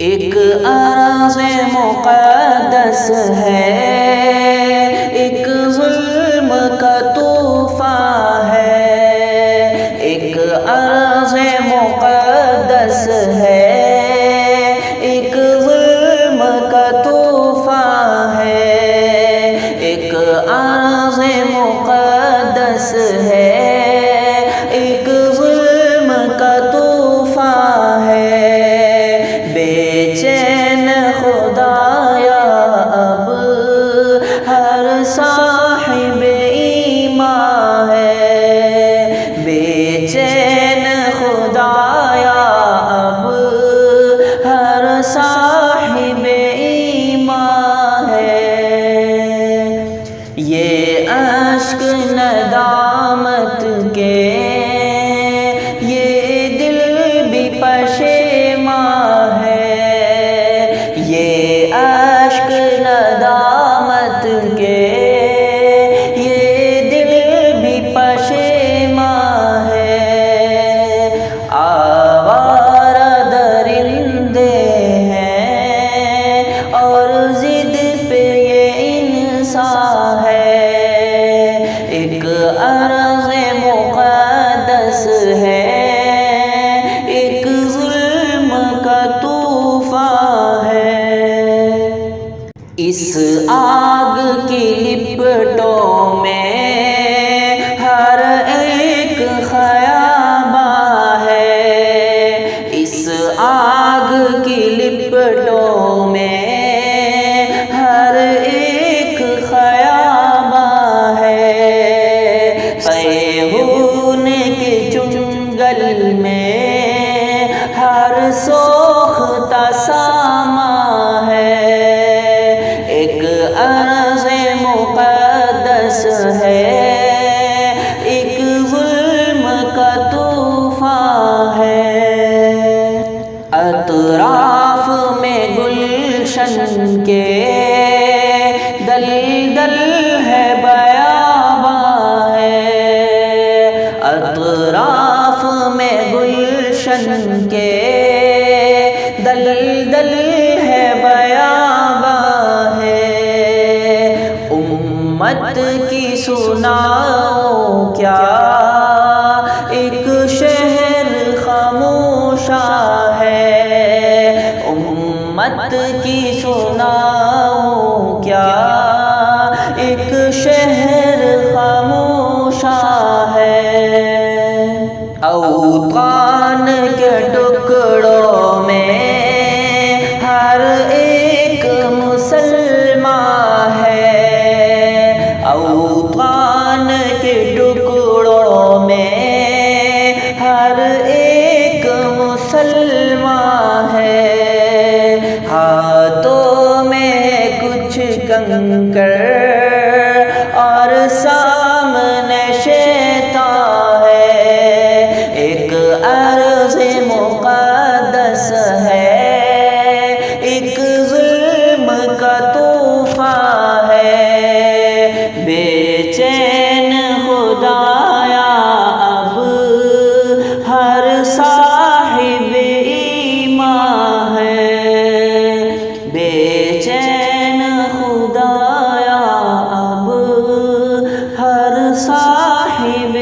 ایک ارض مقدس ہے، ایک ظلم کا طوفان ہے، ایک ارض مقدس ہے، ایک ظلم کا طوفان ہے، ایک ارض مقدس ہے، ایک ظلم کا طوفان ہے، بے چین خدایا اب ہر صاحب ایمان ہے، بے چین خدایا اب ہر صاحب ایمان ہے، یہ اشک ندامت کے یہ دل بھی پشیمان ہے، یہ اشک ندامت کے یہ دل بھی پشیمان ہے، آوارہ درندے ہیں اور ضد پہ یہ انسان ہے، ایک ارض مقدس ہے، ایک ظلم کا طوفان ہے، اس آگ کی لپٹوں میں ہر ایک خیاباں ہے، اس آگ کی لپٹوں میں ہر ایک خیاباں ہے، صیہون کے چنگل میں ہر سوختہ سامان ہے، ایک ارض مقدس ہے، ایک ظلم کا طوفان ہے، اطراف میں گلشن کے دلدل ہے بیاباں ہے، اطراف میں گلشن کے دلدل ہے بیاباں ہے، امت کی سناؤ کیا ایک شہر خاموشاں ہے، امت کی سناؤ کیا ایک شہر خاموشاں ہے، اوطان کے ٹکڑوں میں ہر ایک مسلمان ہے، اوطان کے ٹکڑوں میں ہر ایک مسلمان ہے، ہاتھوں میں کچھ کنکر اور سامنے شیطان ہے، ایک ارض مقدس ہے، ایک ظلم کا طوفان ہے، بے چین خدایا اب ہر صاحب ایمان ہے، بے چین خدایا اب ہر صاحب